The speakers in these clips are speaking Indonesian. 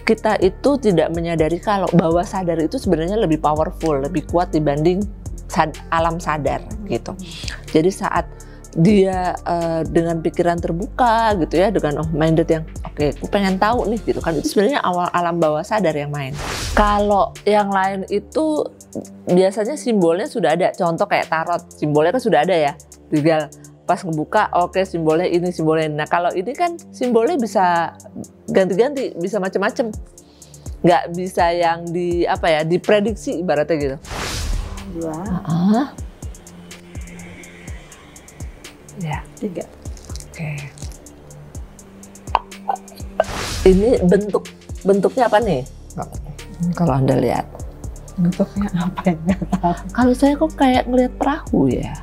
kita itu tidak menyadari kalau bawah sadar itu sebenarnya lebih powerful, lebih kuat dibanding alam sadar gitu. Jadi saat dia dengan pikiran terbuka gitu ya, dengan minded yang oke, aku pengen tahu nih gitu kan, itu sebenarnya awal alam bawah sadar yang main. Kalau yang lain itu biasanya simbolnya sudah ada, contoh kayak tarot, simbolnya kan sudah ada ya, tinggal pas ngebuka oke simbolnya ini, simbolnya ini. Nah kalau ini kan simbolnya bisa ganti-ganti, bisa macam-macam, nggak bisa yang diprediksi ibaratnya gitu. Ya, 3. Oke. Ini bentuknya apa nih? Kalau Anda lihat. Bentuknya apa ya? Nggak tahu. Kalau saya kok kayak ngelihat perahu ya.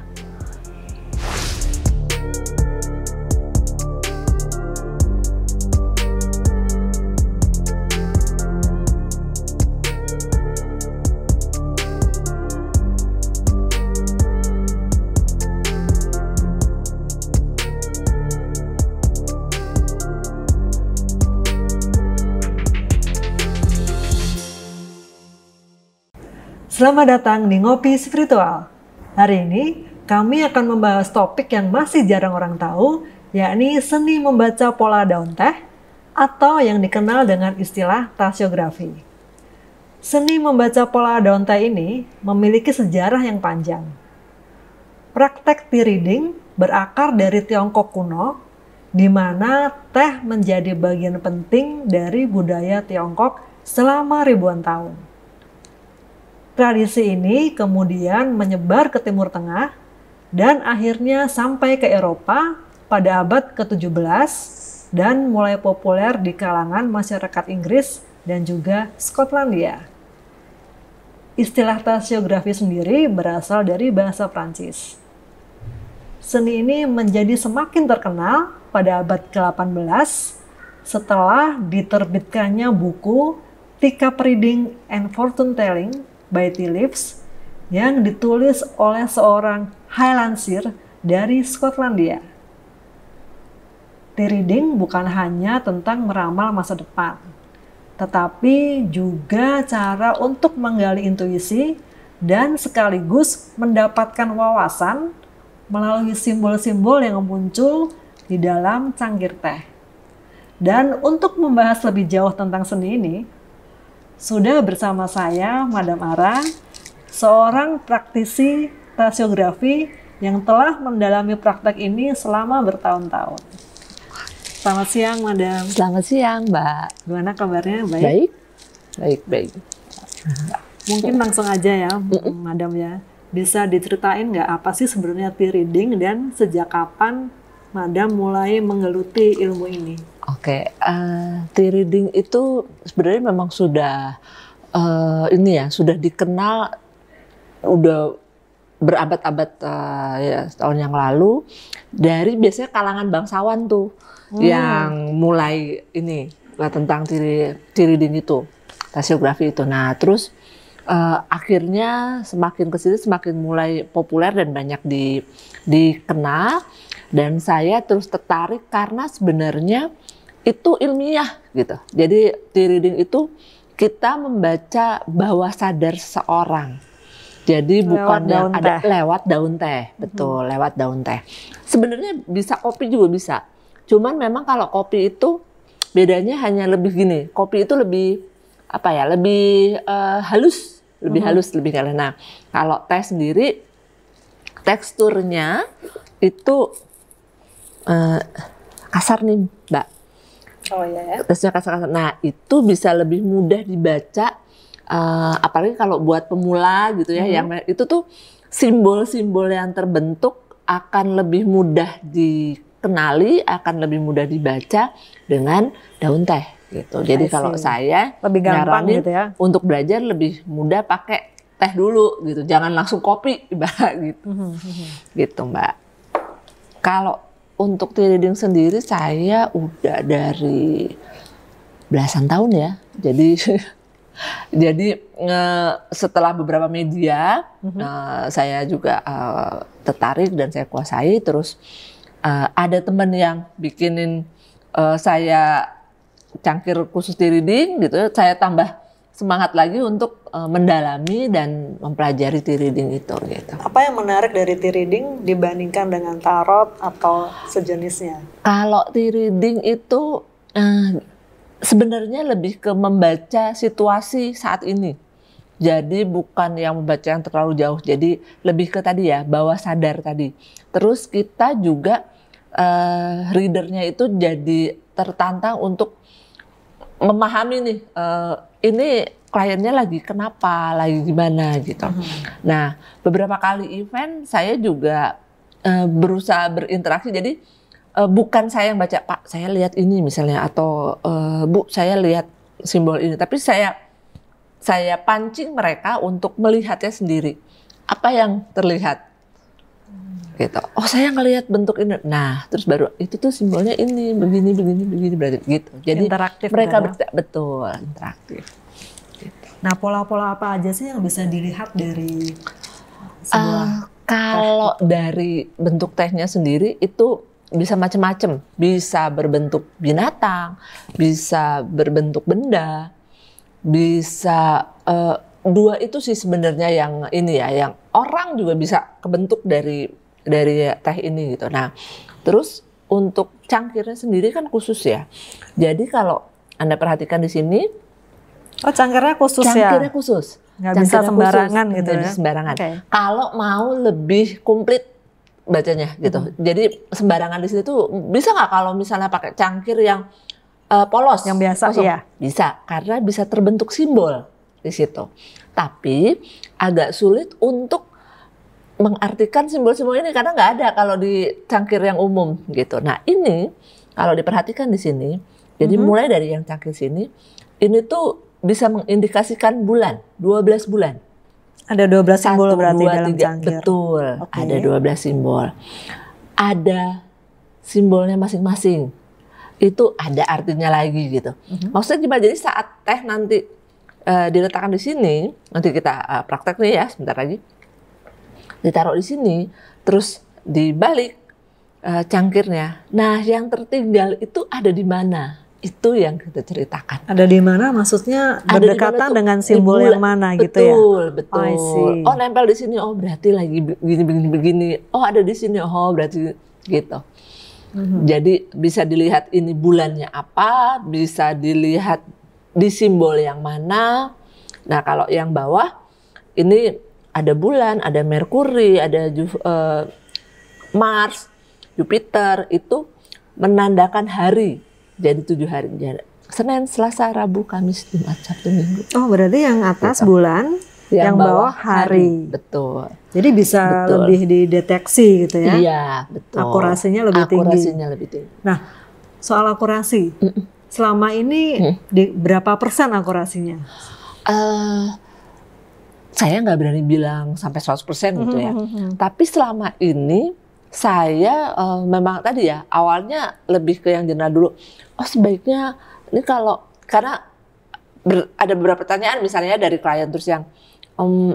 Selamat datang di Ngopi Spiritual. Hari ini kami akan membahas topik yang masih jarang orang tahu, yakni seni membaca pola daun teh atau yang dikenal dengan istilah tasiografi. Seni membaca pola daun teh ini memiliki sejarah yang panjang. Praktek tea reading berakar dari Tiongkok kuno, di mana teh menjadi bagian penting dari budaya Tiongkok selama ribuan tahun. Tradisi ini kemudian menyebar ke Timur Tengah dan akhirnya sampai ke Eropa pada abad ke-17 dan mulai populer di kalangan masyarakat Inggris dan juga Skotlandia. Istilah tasiografi sendiri berasal dari bahasa Prancis. Seni ini menjadi semakin terkenal pada abad ke-18 setelah diterbitkannya buku Tea Cup Reading and Fortune Telling by Tea Leaves yang ditulis oleh seorang Highlandshire dari Skotlandia. Tea reading bukan hanya tentang meramal masa depan, tetapi juga cara untuk menggali intuisi dan sekaligus mendapatkan wawasan melalui simbol-simbol yang muncul di dalam cangkir teh. Dan untuk membahas lebih jauh tentang seni ini, sudah bersama saya, Madam Ara, seorang praktisi tasiografi yang telah mendalami praktek ini selama bertahun-tahun. Selamat siang, Madam. Selamat siang, Mbak. Gimana kabarnya? Baik? Baik. Mungkin langsung aja ya, Madam ya. Bisa diceritain nggak apa sih sebenarnya tea reading dan sejak kapan Madam mulai menggeluti ilmu ini? Oke, tea reading itu sebenarnya memang sudah sudah dikenal udah berabad-abad ya tahun yang lalu dari biasanya kalangan bangsawan tuh yang mulai ini tentang tea reading itu, tasiografi itu. Nah, terus akhirnya semakin kesini semakin mulai populer dan banyak dikenal, dan saya terus tertarik karena sebenarnya itu ilmiah gitu. Jadi tea reading itu kita membaca bawah sadar seseorang. Jadi bukan yang ada lewat daun teh, betul, lewat daun teh. Sebenarnya bisa kopi juga bisa. Cuman memang kalau kopi itu bedanya hanya lebih gini. Kopi itu lebih lebih halus, lebih halus. Nah, kalau teh sendiri teksturnya itu kasar nih, Mbak. Oh ya. Tesnya kasar-kasar. Nah, itu bisa lebih mudah dibaca, apalagi kalau buat pemula gitu ya. Yang itu tuh simbol-simbol yang terbentuk akan lebih mudah dikenali, akan lebih mudah dibaca dengan daun teh gitu. Jadi kalau saya lebih gampang gitu ya. Untuk belajar lebih mudah pakai teh dulu gitu. Jangan langsung kopi ibarat gitu. Gitu, Mbak. Kalau untuk tea reading sendiri saya udah dari belasan tahun ya. Jadi setelah beberapa media saya juga tertarik dan saya kuasai. Terus ada teman yang bikinin saya cangkir khusus di reading gitu, saya tambah semangat lagi untuk mendalami dan mempelajari tea reading itu gitu. Apa yang menarik dari tea reading dibandingkan dengan tarot atau sejenisnya? Kalau tea reading itu sebenarnya lebih ke membaca situasi saat ini. Jadi bukan yang membaca yang terlalu jauh. Jadi lebih ke tadi ya, bawah sadar tadi. Terus kita juga readernya itu jadi tertantang untuk memahami nih, ini kliennya lagi kenapa, lagi gimana gitu. Nah, beberapa kali event saya juga berusaha berinteraksi. Jadi bukan saya yang baca, Pak, saya lihat ini misalnya, atau Bu, saya lihat simbol ini. Tapi saya pancing mereka untuk melihatnya sendiri. Apa yang terlihat? Gitu. Oh, saya ngelihat bentuk ini. Nah, terus baru itu tuh simbolnya ini, begini berarti gitu. Jadi interaktif mereka kan? betul interaktif. Gitu. Nah, pola-pola apa aja sih yang bisa dilihat dari sebuah kalau dari bentuk tehnya sendiri itu bisa macam-macam. Bisa berbentuk binatang, bisa berbentuk benda, bisa dua itu sih sebenarnya yang ini ya, yang orang juga bisa kebentuk dari teh ini gitu. Nah, terus untuk cangkirnya sendiri kan khusus ya. Jadi kalau Anda perhatikan di sini, cangkirnya khusus ya? Cangkirnya khusus. Nggak bisa sembarangan gitu ya? Sembarangan. Okay. Kalau mau lebih komplit bacanya gitu. Jadi sembarangan di situ bisa nggak kalau misalnya pakai cangkir yang polos, yang biasa, kosong? Iya. Bisa, karena bisa terbentuk simbol di situ. Tapi agak sulit untuk mengartikan simbol-simbol ini karena nggak ada kalau di cangkir yang umum gitu. Nah, ini kalau diperhatikan di sini, jadi mulai dari yang cangkir sini, ini tuh bisa mengindikasikan bulan, 12 bulan. Ada 12 simbol berarti 1, 2, dalam 3, cangkir. Betul, Okay. Ada 12 simbol. Ada simbolnya masing-masing. Itu ada artinya lagi gitu. Maksudnya gimana? Jadi saat teh nanti diletakkan di sini, nanti kita praktek nih ya sebentar lagi. Ditaruh di sini, terus dibalik cangkirnya. Nah, yang tertinggal itu ada di mana? Itu yang kita ceritakan. Ada di mana? Maksudnya berdekatan dengan simbol yang mana gitu ya? Betul. Oh, nempel di sini. Oh, berarti lagi begini. Oh, ada di sini. Oh, berarti gitu. Jadi bisa dilihat ini bulannya apa, bisa dilihat di simbol yang mana. Nah, kalau yang bawah ini ada bulan, ada Merkuri, ada Mars, Jupiter, itu menandakan hari. Jadi 7 hari. Senin, Selasa, Rabu, Kamis, Jumat, Sabtu, Minggu. Oh, berarti yang atas gitu. Bulan, yang bawah hari. Betul. Jadi bisa lebih dideteksi gitu ya? Iya, betul. Akurasinya lebih tinggi. Nah, soal akurasi, selama ini berapa persen akurasinya? Saya nggak berani bilang sampai 100% gitu ya. Tapi selama ini saya memang tadi ya, awalnya lebih ke yang general dulu. Oh, sebaiknya ini karena ada beberapa pertanyaan misalnya dari klien terus yang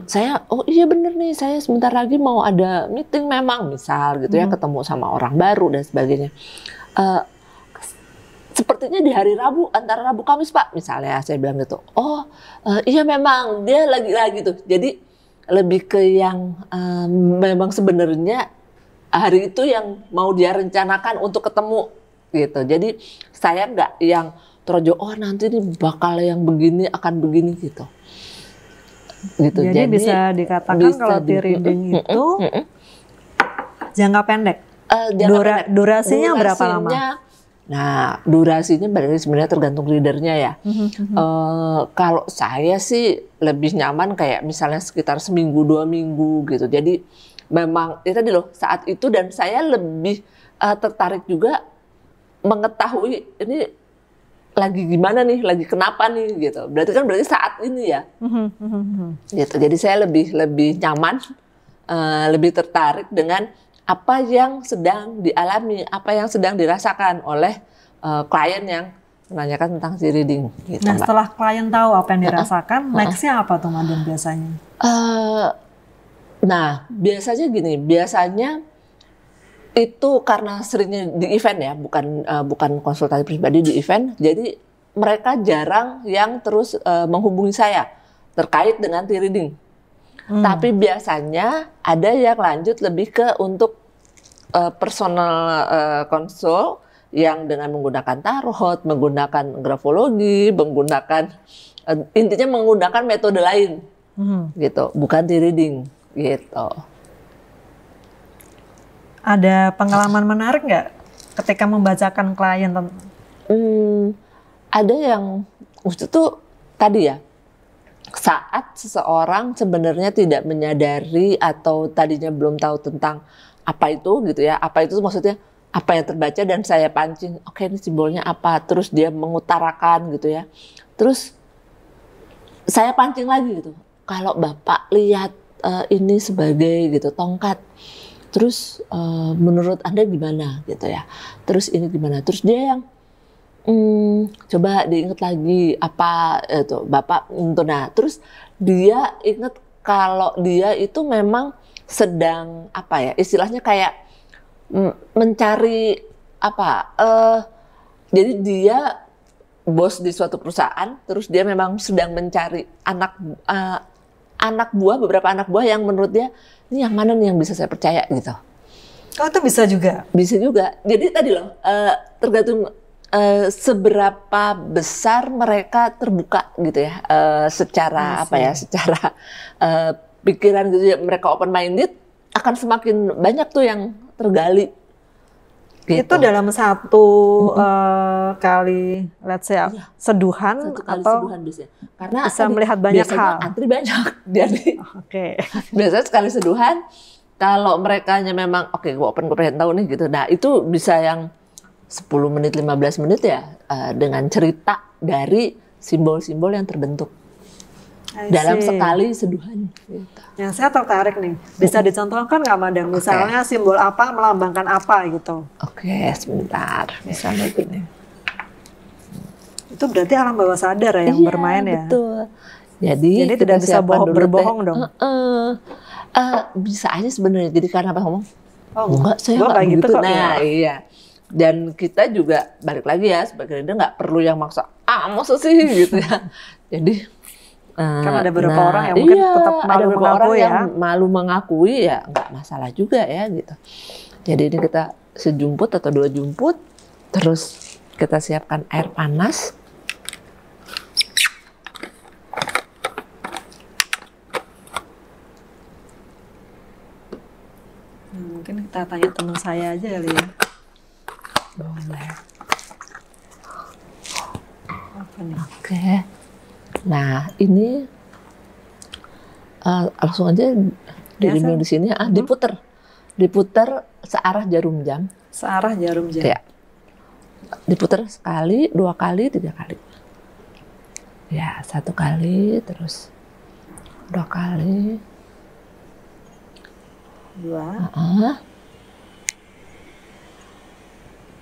saya, oh iya bener nih, saya sebentar lagi mau ada meeting memang misal gitu ya, ketemu sama orang baru dan sebagainya. Sepertinya di hari Rabu, antara Rabu Kamis Pak, misalnya saya bilang gitu. Oh iya memang, dia lagi tuh. Jadi lebih ke yang memang sebenarnya hari itu yang mau dia rencanakan untuk ketemu gitu. Jadi saya nggak yang terojo, oh nanti ini bakal yang begini, akan begini gitu. Jadi bisa dikatakan kalau tea reading itu jangka pendek. Durasinya berapa lama? Nah, durasinya berarti sebenarnya tergantung readernya ya. Kalau saya sih lebih nyaman kayak misalnya sekitar seminggu 2 minggu gitu. Jadi memang itu tadi loh saat itu, dan saya lebih tertarik juga mengetahui ini lagi gimana nih, lagi kenapa nih gitu. Berarti saat ini ya. Gitu. Jadi saya lebih nyaman, lebih tertarik dengan apa yang sedang dialami, apa yang sedang dirasakan oleh klien yang menanyakan tentang tea reading. Gitu, nah, setelah klien tahu apa yang dirasakan, nextnya apa tuh Madam biasanya? Nah, biasanya gini, itu karena seringnya di event ya, bukan konsultasi pribadi di event. Jadi mereka jarang yang terus menghubungi saya terkait dengan T-reading. Tapi biasanya ada yang lanjut lebih ke untuk personal konsul yang dengan menggunakan tarot, menggunakan grafologi, menggunakan intinya menggunakan metode lain, gitu, bukan T-reading, gitu. Ada pengalaman menarik nggak ketika membacakan klien? Ada yang waktu itu tadi ya, saat seseorang sebenarnya tidak menyadari atau tadinya belum tahu tentang apa itu gitu ya, apa itu maksudnya apa yang terbaca dan saya pancing, oke, ini simbolnya apa, terus dia mengutarakan gitu ya, terus saya pancing lagi gitu, kalau Bapak lihat ini sebagai gitu tongkat, terus menurut Anda gimana gitu ya, terus ini gimana, terus dia yang coba diingat lagi apa itu Bapak itu. Nah, terus dia ingat kalau dia itu memang sedang apa ya, istilahnya kayak mencari apa, jadi dia bos di suatu perusahaan, terus dia memang sedang mencari anak buah, beberapa anak buah yang menurut dia ini yang mana nih yang bisa saya percaya gitu. Oh, itu bisa juga? Bisa juga. Jadi tadi loh, tergantung seberapa besar mereka terbuka gitu ya, secara apa ya, secara pikiran gitu ya, mereka open minded, akan semakin banyak tuh yang tergali. Gitu. Itu dalam satu kali, let's say seduhan atau seduhan biasanya. Karena bisa melihat banyak hal. Antri banyak, jadi biasanya sekali seduhan. Kalau mereka memang oke, gue pengen tahu nih gitu. Nah itu bisa yang 10 menit, 15 menit ya, dengan cerita dari simbol-simbol yang terbentuk dalam sekali seduhan. Gitu. Yang saya tertarik nih, bisa dicontohkan nggak Madam? Misalnya simbol apa melambangkan apa gitu? Oke, sebentar. Misalnya gini. Itu berarti alam bawah sadar ya yang bermain ya? Betul. Jadi tidak bisa berbohong dong? Bisa aja sebenarnya. Jadi karena apa ngomong? Oh, enggak, saya nggak gitu begitu. kok. Nah, iya. Dan kita juga balik lagi ya sebagai leader nggak perlu yang maksa, masa sih gitu ya. Jadi karena ada beberapa orang yang mungkin tetap malu mengakui ya. Yang malu mengakui ya nggak masalah juga ya gitu. Jadi ini kita sejumput atau 2 jumput, terus kita siapkan air panas. Mungkin kita tanya teman saya aja kali ya. Boleh. Apa nih? Oke. Nah, ini langsung aja di sini diputer. Diputer searah jarum jam. Searah jarum jam. Ya. Diputer sekali, 2 kali, 3 kali. Ya, 1 kali, terus 2 kali. 2.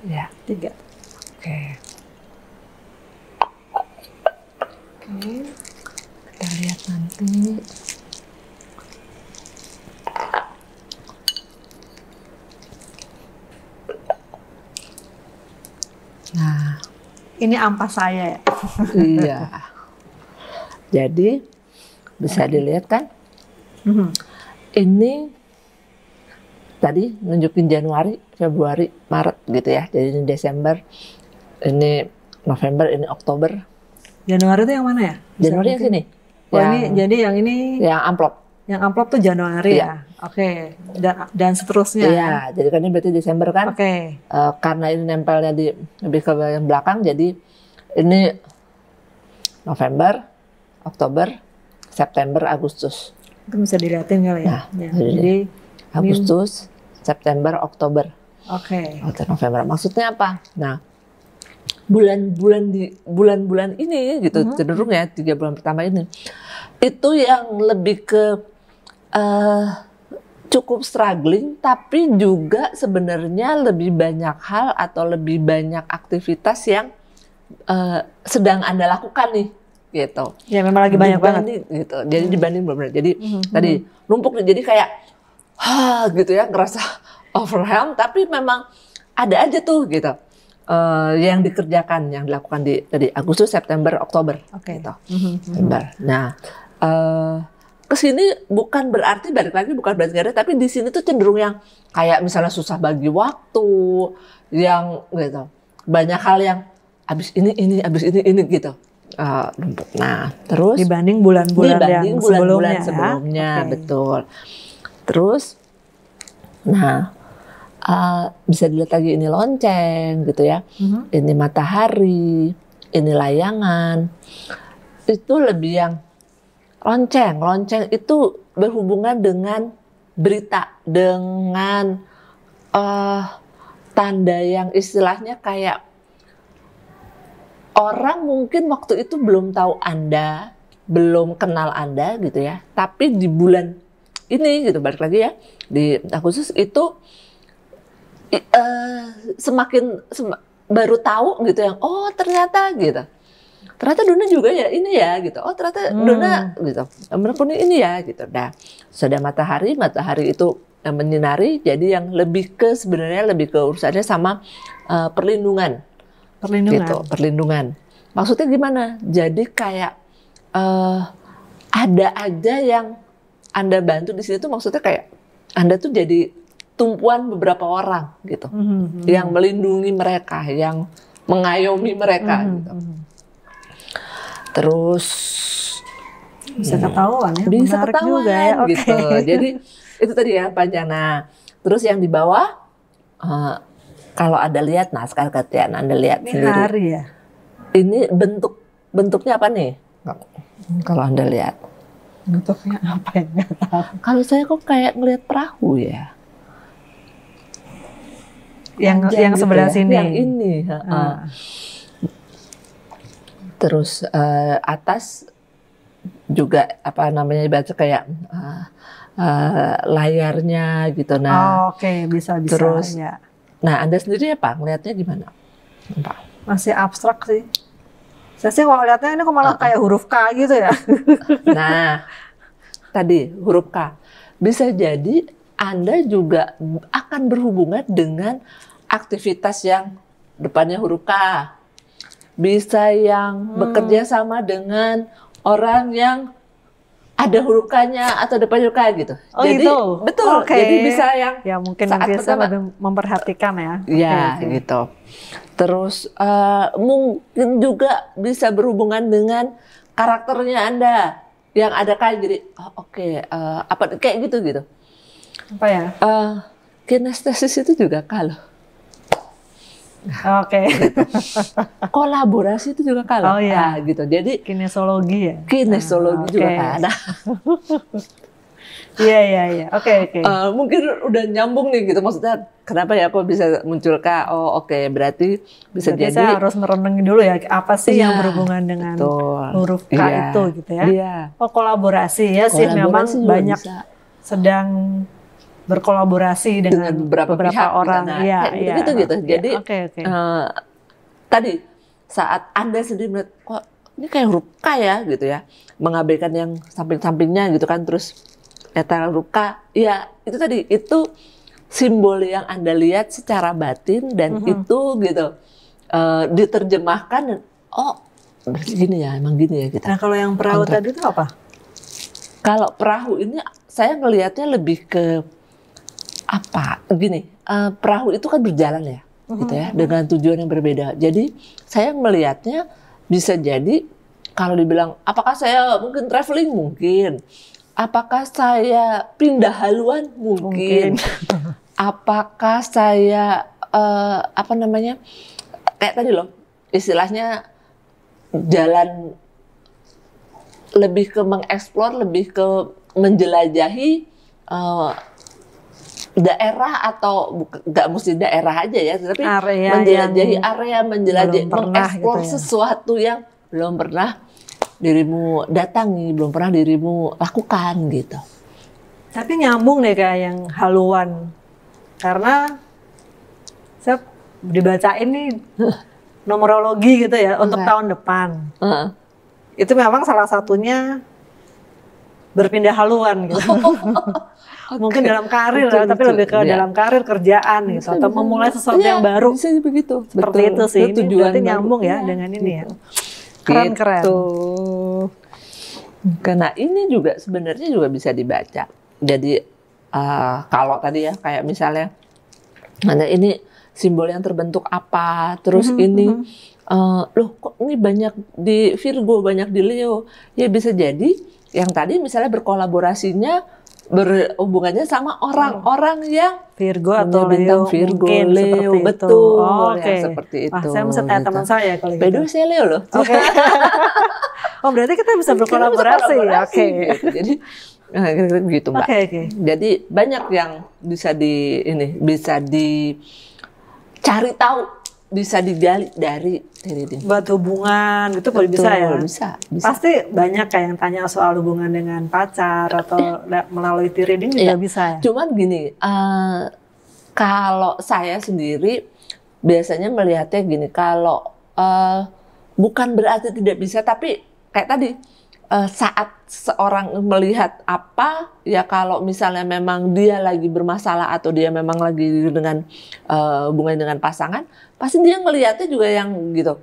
Ya, 3. Oke. Kita lihat nanti. Nah, ini ampas saya ya. iya. Jadi bisa dilihat kan? Ini tadi nunjukin Januari, Februari, Maret gitu ya. Jadi ini Desember, ini November, ini Oktober. Januari itu yang mana ya? Januari yang sini. Oh, ini jadi yang ini yang amplop. Yang amplop tuh Januari ya. Oke. Dan seterusnya. Iya, jadi kan ini berarti Desember kan. Oke. Karena ini nempelnya di lebih ke yang belakang, jadi ini November, Oktober, September, Agustus. Itu bisa dilihatin kali ya. Nah, jadi Agustus, September, Oktober. Oke. November. Maksudnya apa? Nah, bulan-bulan ini gitu cenderung ya 3 bulan pertama ini itu yang lebih ke cukup struggling, tapi juga sebenarnya lebih banyak hal atau lebih banyak aktivitas yang sedang Anda lakukan nih gitu. Ya memang lagi banyak banget gitu. Jadi dibanding benar. Jadi tadi numpuk nih, jadi kayak gitu ya, ngerasa overwhelmed, tapi memang ada aja tuh gitu. yang dikerjakan, yang dilakukan di tadi Agustus, September, Oktober. Oke. Gitu. September. Nah, kesini bukan berarti balik lagi bukan berarti nggak ada, tapi di sini tuh cenderung yang kayak misalnya susah bagi waktu, yang gitu banyak hal yang abis ini gitu. Nah terus dibanding bulan-bulan yang sebelumnya ya? Betul. Terus, nah bisa dilihat lagi ini lonceng gitu ya, ini matahari, ini layangan, itu lebih yang lonceng itu berhubungan dengan berita, dengan tanda yang istilahnya kayak orang mungkin waktu itu belum tahu Anda, belum kenal Anda gitu ya, tapi di bulan ini gitu, balik lagi ya, di Agustus itu baru tahu gitu yang oh ternyata gitu. Ternyata Dona juga ya ini ya gitu. Oh ternyata Dona gitu. Menekuni ini ya gitu. Nah, sudah matahari itu menyinari. Jadi yang sebenarnya lebih ke urusannya sama perlindungan. Gitu, perlindungan. Maksudnya gimana? Jadi kayak ada aja yang Anda bantu di sini tuh, maksudnya kayak Anda tuh jadi tumpuan beberapa orang gitu. Yang melindungi mereka, yang mengayomi mereka gitu. Terus bisa ketahuan ya, bisa menarik ketahuan juga ya. Gitu. Jadi itu tadi ya panjang. Nah, terus yang di bawah kalau ada lihat, nah sekarang kalian Anda lihat ini sendiri. hari ya. Ini bentuknya apa nih? Kalau Anda lihat. Bentuknya apa ya? Nggak tahu. Kalau saya kok kayak ngelihat perahu ya. Yang sebelah gitu ya. sini. Yang ini. Terus atas juga apa namanya baca kayak layarnya gitu. Nah, oke, bisa. Terus, ya. Nah Anda sendiri apa ngelihatnya gimana? Pak? Masih abstrak sih. Saya sih kalau lihatnya ini kok malah kayak huruf K gitu ya. Nah, tadi huruf K bisa jadi Anda juga akan berhubungan dengan aktivitas yang depannya huruf K. Bisa yang bekerja sama dengan orang yang ada huruf K-nya atau depannya huruf K gitu. Oh jadi gitu? Betul. Okay. Jadi bisa yang ya mungkin saat nanti saya pertama lebih memperhatikan ya. Ya gitu. Terus mungkin juga bisa berhubungan dengan karakternya Anda yang ada kayak jadi apa kayak gitu. Apa ya? Kinestesis itu juga kalau. Oke. Kolaborasi itu juga kalau. Oh iya. Gitu. Jadi kinesiologi ya. Kinesiologi juga kan. Iya. Oke. Mungkin udah nyambung nih gitu. Maksudnya kenapa ya kok bisa muncul K? Oh oke, berarti bisa jadi jadi. Saya harus merenungi dulu ya apa sih yang berhubungan dengan huruf K itu gitu ya. Iya. Oh kolaborasi ya sih, memang banyak bisa. Sedang berkolaborasi dengan beberapa pihak, orang. Gitu. Jadi tadi saat Anda sendiri melihat kok ini kayak huruf K ya gitu ya, mengabaikan yang samping-sampingnya gitu kan, terus kata huruf K, ya itu tadi itu simbol yang Anda lihat secara batin dan itu gitu diterjemahkan dan gini ya, emang gini ya gitu. Nah kalau yang perahu tadi itu apa? Kalau perahu ini saya ngelihatnya lebih ke apa? Gini, perahu itu kan berjalan ya, gitu ya, dengan tujuan yang berbeda. Jadi saya melihatnya bisa jadi kalau dibilang apakah saya mungkin traveling mungkin, apakah saya pindah haluan mungkin, apakah saya kayak tadi loh istilahnya jalan lebih ke mengeksplor, lebih ke menjelajahi daerah atau nggak mesti daerah aja ya, tapi menjelajahi area, mengeksplor gitu ya. Sesuatu yang belum pernah dirimu datangi, belum pernah dirimu lakukan gitu. Tapi nyambung deh kayak yang haluan, karena saya dibacain nih numerologi gitu ya untuk tahun depan. Itu memang salah satunya berpindah haluan gitu. Mungkin dalam karir Betul, tapi betul. lebih ke dalam karir kerjaan gitu, atau memulai sesuatu yang baru. Bisa begitu. Seperti itu sih. Ini berarti nyambung ya dengan ini ya. Keren-keren. Gitu. Karena ini juga sebenarnya juga bisa dibaca. Jadi kalau tadi ya kayak misalnya ada ini simbol yang terbentuk apa, terus ini loh kok ini banyak di Virgo, banyak di Leo. Ya bisa jadi yang tadi misalnya berkolaborasinya berhubungannya sama orang-orang yang Virgo atau bintang Leo, Virgo, mungkin Leo, seperti betul, itu. Oh, ya, oke. seperti itu. Wah, saya mesti tanya teman saya kalau By the gitu. way, saya Leo loh. Oke. Oh, berarti kita bisa berkolaborasi ya. Oke. Gitu. Jadi kira-kira begitu, Mbak. Oke. Jadi banyak yang bisa bisa dicari tahu, bisa digali dari reading. Buat hubungan gitu boleh bisa ya? Bisa. Pasti banyak kayak yang tanya soal hubungan dengan pacar atau melalui reading juga bisa ya? Cuman gini, kalau saya sendiri biasanya melihatnya gini, kalau bukan berarti tidak bisa, tapi kayak tadi saat seorang melihat apa, ya kalau misalnya memang dia lagi bermasalah atau dia memang lagi dengan hubungan dengan pasangan, pasti dia ngelihatnya juga yang gitu.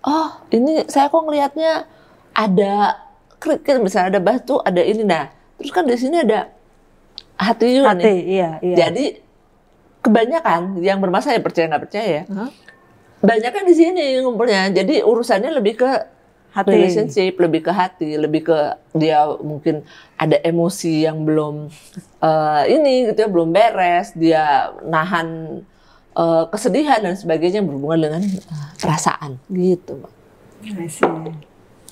Oh, ini saya kok ngelihatnya ada kerikil, misalnya ada batu, ada ini. Nah, terus kan di sini ada hati juga nih. Iya. Jadi kebanyakan yang bermasalah, ya percaya nggak percaya ya, banyak kan di sini ngumpulnya. Jadi urusannya lebih ke hati. Relationship, lebih ke hati, lebih ke dia mungkin ada emosi yang belum ini gitu ya, belum beres, dia nahan kesedihan dan sebagainya yang berhubungan dengan perasaan gitu, Mbak. I see.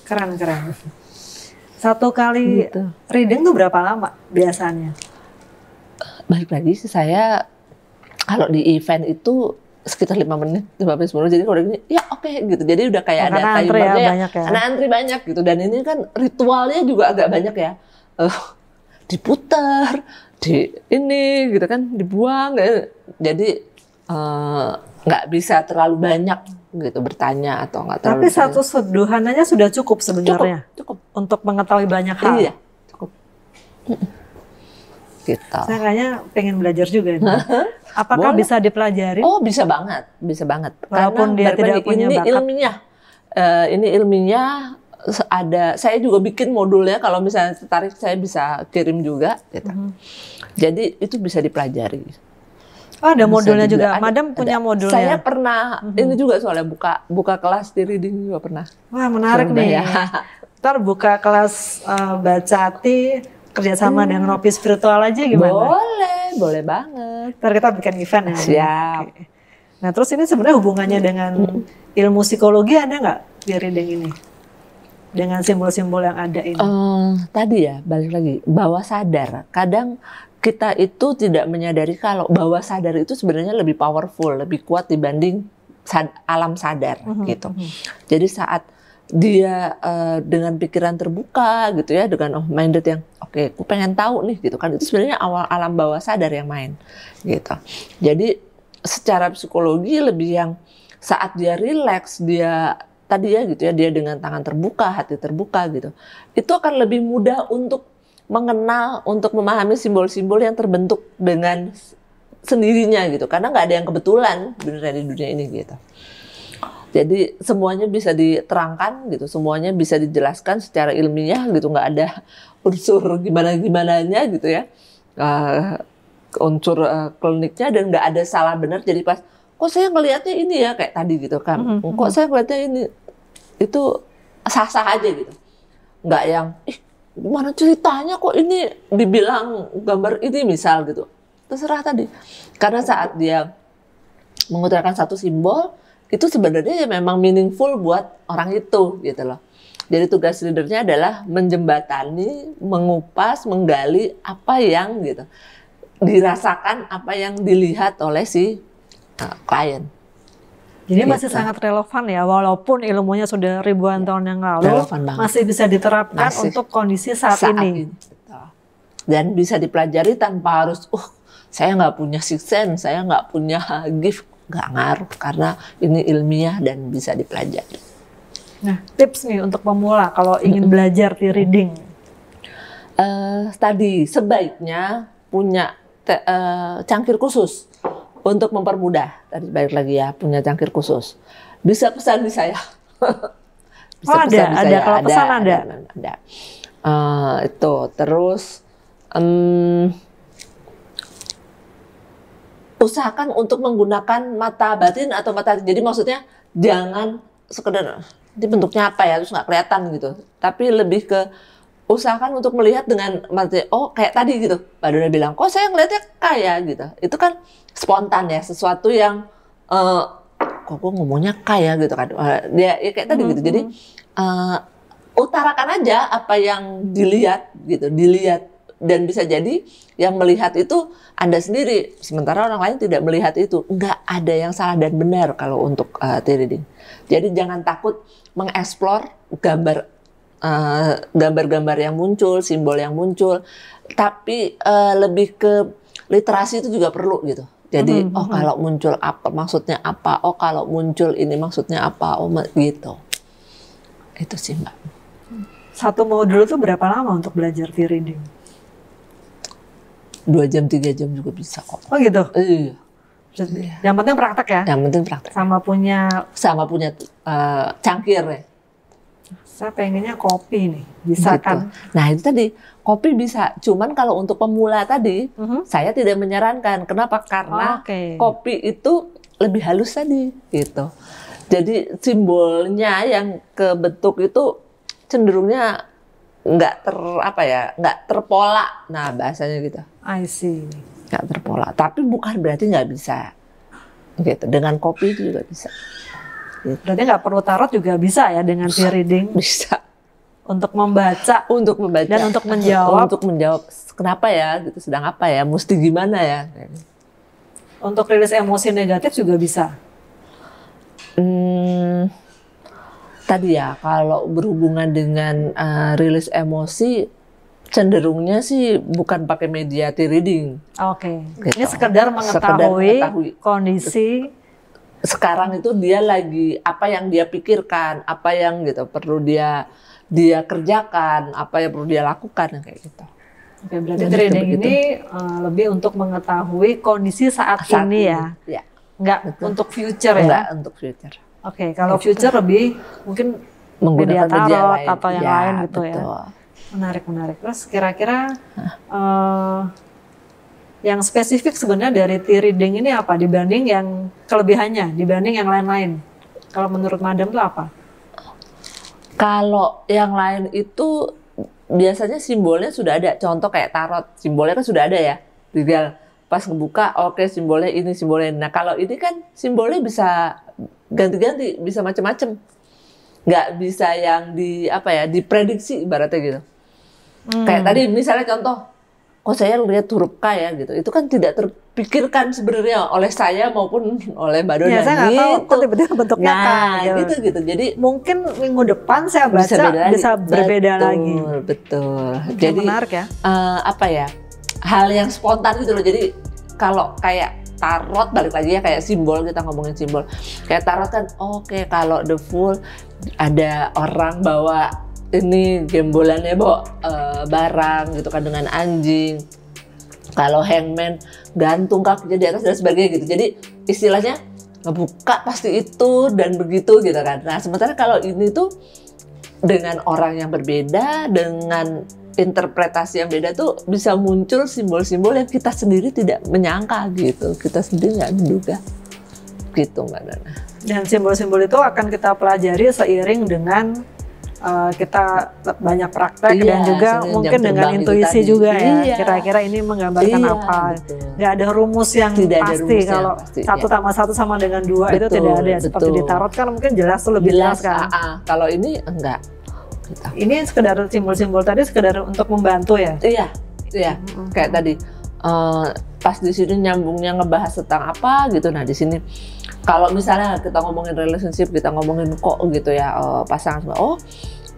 Keren. Satu kali Gitu. reading tuh berapa lama biasanya? Balik lagi sih saya kalau di event itu sekitar 5 menit, 15 menit. Jadi kalau ini ya oke gitu. Jadi udah kayak ada timernya, banyak ya. karena antri banyak gitu. Dan ini kan ritualnya juga agak banyak ya. Diputar, ini gitu kan, dibuang. Jadi nggak bisa terlalu banyak gitu bertanya atau nggak terlalu. Tapi satu seduhan aja sudah cukup sebenarnya. Cukup. Untuk mengetahui banyak hal. Iya, cukup. Gitu. Saya kayaknya pengen belajar juga nih. Apakah Boleh. bisa dipelajari? Oh, bisa banget, bisa banget. Walaupun dia balik tidak lagi, punya ini bakat. ilmiah. Ini ilmiah ada. Saya juga bikin modulnya. Kalau misalnya tertarik, saya bisa kirim juga. Gitu. Jadi itu bisa dipelajari. Oh, ada Bisa modulnya juga. ada- Madam punya ada. modulnya. Saya pernah ini juga soalnya buka kelas di reading juga pernah. Wah, menarik Coba nih. ya. Ntar buka kelas baca hati kerjasama dengan Ngopi Spiritual aja gimana? Boleh banget. Ntar kita bikin event ya. Siap. Oke. Nah, terus ini sebenarnya hubungannya dengan ilmu psikologi ada nggak di reading ini? Dengan simbol-simbol yang ada ini. Tadi ya, balik lagi, bawah sadar. Kadang kita itu tidak menyadari kalau bawah sadar itu sebenarnya lebih powerful, lebih kuat dibanding alam sadar gitu. Jadi saat dia dengan pikiran terbuka gitu ya, dengan minded yang oke, aku pengen tahu nih gitu kan, itu sebenarnya awal alam bawah sadar yang main gitu. Jadi secara psikologi lebih yang saat dia rileks, dia tadi ya gitu ya, dia dengan tangan terbuka, hati terbuka gitu, itu akan lebih mudah untuk mengenal, untuk memahami simbol-simbol yang terbentuk dengan sendirinya gitu, karena nggak ada yang kebetulan beneran di dunia ini gitu. Jadi semuanya bisa diterangkan gitu, semuanya bisa dijelaskan secara ilmiah gitu, nggak ada unsur gimana-gimananya gitu ya, unsur kliniknya, dan nggak ada salah benar. Jadi pas kok saya ngelihatnya ini ya kayak tadi gitu kan, kok saya ngelihatnya ini, itu sah-sah aja gitu, nggak yang gimana ceritanya kok ini dibilang gambar ini misal gitu, terserah tadi. Karena saat dia mengutarakan satu simbol itu sebenarnya ya memang meaningful buat orang itu gitu loh. Jadi tugas leadernya adalah menjembatani, mengupas, menggali apa yang gitu dirasakan, apa yang dilihat oleh si klien. Jadi masih sangat relevan ya, walaupun ilmunya sudah ribuan tahun yang lalu, Relevan banget. masih bisa diterapkan untuk kondisi saat ini. Dan bisa dipelajari tanpa harus, saya nggak punya sixth sense, saya nggak punya gift, nggak ngaruh, karena ini ilmiah dan bisa dipelajari. Nah, tips nih untuk pemula kalau ingin belajar di reading. Tadi sebaiknya punya cangkir khusus untuk mempermudah. Tadi balik lagi ya, punya cangkir khusus. Bisa pesan di saya. Bisa Oh, pesan di ada. saya. Kalau pesan ada. Ada. Itu terus usahakan untuk menggunakan mata batin atau mata, jadi maksudnya jangan sekedar ini bentuknya apa ya terus nggak kelihatan gitu, tapi lebih ke usahakan untuk melihat dengan mata, oh kayak tadi gitu Mbak Dona bilang, kok saya ngelihatnya kaya gitu, itu kan spontan ya, sesuatu yang kok gue ngomongnya kaya gitu kan, dia ya kayak tadi gitu, jadi utarakan aja apa yang dilihat gitu, dilihat. Dan bisa jadi yang melihat itu Anda sendiri, sementara orang lain tidak melihat itu. Nggak ada yang salah dan benar kalau untuk reading. Jadi jangan takut mengeksplor gambar-gambar yang muncul, simbol yang muncul. Tapi lebih ke literasi itu juga perlu gitu. Jadi oh kalau muncul apa maksudnya apa, oh kalau muncul ini maksudnya apa, oh gitu. Itu sih Mbak. Satu modul itu berapa lama untuk belajar reading? 2 jam, 3 jam juga bisa kok. Oh gitu? Iya. Yang penting praktek ya? Yang penting praktek. Sama punya cangkir ya. Saya pengennya kopi nih, bisa Gitu. kan? Nah itu tadi, kopi bisa. Cuman kalau untuk pemula tadi, saya tidak menyarankan. Kenapa? Karena kopi itu lebih halus tadi. Gitu. Jadi simbolnya yang kebentuk itu cenderungnya nggak terpola. Nah bahasanya gitu. I see. Nggak terpola. Tapi bukan berarti nggak bisa. Gitu. Dengan kopi itu juga bisa. Gitu. Berarti nggak perlu tarot juga bisa ya dengan reading? Bisa. Untuk membaca. Untuk membaca. Dan untuk menjawab. Untuk menjawab kenapa ya, gitu, sedang apa ya, mesti gimana ya. Untuk rilis emosi negatif juga bisa? Tadi ya, kalau berhubungan dengan rilis emosi, cenderungnya sih bukan pakai media reading. Oke. Gitu. Ini sekedar mengetahui kondisi. Sekarang itu dia lagi, apa yang dia pikirkan, apa yang gitu perlu dia kerjakan, apa yang perlu dia lakukan, kayak gitu. Oke, berarti reading ini lebih untuk mengetahui kondisi saat ini ya? Ya. Nggak untuk future ya? Nggak untuk future. Oke, kalau future lebih mungkin menggunakan media tarot lain atau yang lain gitu betul. Ya. Menarik. Terus kira-kira yang spesifik sebenarnya dari reading ini apa dibanding yang kelebihannya, dibanding yang lain-lain? Kalau menurut Madam itu apa? Kalau yang lain itu biasanya simbolnya sudah ada. Contoh kayak tarot, simbolnya kan sudah ada ya. Tinggal pas ngebuka, oke simbolnya ini, simbolnya ini. Nah kalau ini kan simbolnya bisa ganti-ganti, bisa macam-macam. Nggak bisa yang diprediksi ibaratnya gitu. Kayak tadi misalnya contoh, kok saya lihat huruf K ya gitu. Itu kan tidak terpikirkan sebenarnya oleh saya maupun oleh Mbak Dona. Ya, saya nggak tahu kok tiba-tiba bentuknya K. Gitu. Jadi mungkin minggu depan saya baca bisa berbeda lagi. Betul. Jadi menarik ya. Hal yang spontan gitu loh. Jadi kalau kayak tarot, balik lagi ya, kayak simbol, kita ngomongin simbol. Kayak tarot kan, oke, kalau the Fool ada orang bawa ini gembolannya bawa barang gitu kan dengan anjing. Kalau Hangman gantung kakinya di atas dan sebagainya gitu. Jadi istilahnya ngebuka pasti itu dan begitu gitu kan. Nah sementara kalau ini tuh dengan orang yang berbeda, dengan interpretasi yang beda tuh bisa muncul simbol-simbol yang kita sendiri tidak menyangka gitu. Kita sendiri nggak menduga gitu Mbak Dona. Dan simbol-simbol itu akan kita pelajari seiring dengan kita banyak praktek dan juga mungkin dengan intuisi juga ya. Kira-kira ini menggambarkan apa. Nggak ada rumus yang pasti. Kalau 1 tambah 1 sama dengan 2 itu tidak ada. Seperti di tarot kan mungkin jelas tuh lebih jelas kan. Kalau ini enggak. Ini sekedar simbol-simbol tadi sekedar untuk membantu ya? Iya. Kayak tadi pas di sini nyambungnya ngebahas tentang apa gitu. Nah di sini kalau misalnya kita ngomongin relationship, kita ngomongin kok gitu ya pasangan,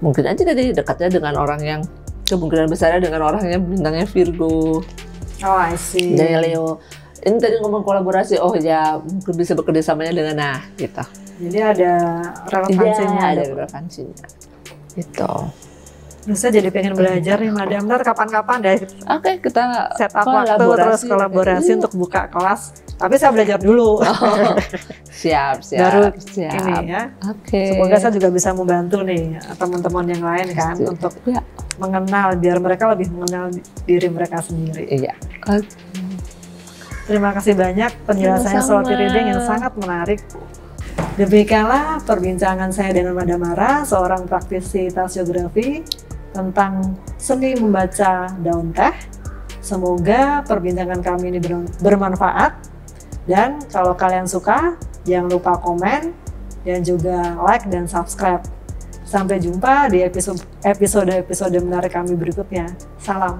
mungkin aja tadi dekatnya dengan orang yang kemungkinan besarnya dengan orang yang bintangnya Virgo. Oh I see. Dari Leo. Ini tadi ngomong kolaborasi, ya mungkin bisa bekerja samanya dengan gitu. Jadi ada relevansinya. Ada relevansinya. Gitu. Terus saya jadi pengen belajar nih Madam, ntar kapan-kapan deh Oke, kita set up waktu terus kolaborasi untuk buka kelas. Tapi saya belajar dulu. Siap. Baru siap. ini ya. Oke. Semoga saya juga bisa membantu nih teman-teman yang lain kan untuk mengenal, biar mereka lebih mengenal diri mereka sendiri. Iya. Terima kasih banyak penjelasannya soal reading yang sangat menarik. Demikianlah perbincangan saya dengan Madam Mara, seorang praktisi tasiografi tentang seni membaca daun teh. Semoga perbincangan kami ini bermanfaat. Dan kalau kalian suka, jangan lupa komen dan juga like dan subscribe. Sampai jumpa di episode-episode menarik kami berikutnya. Salam.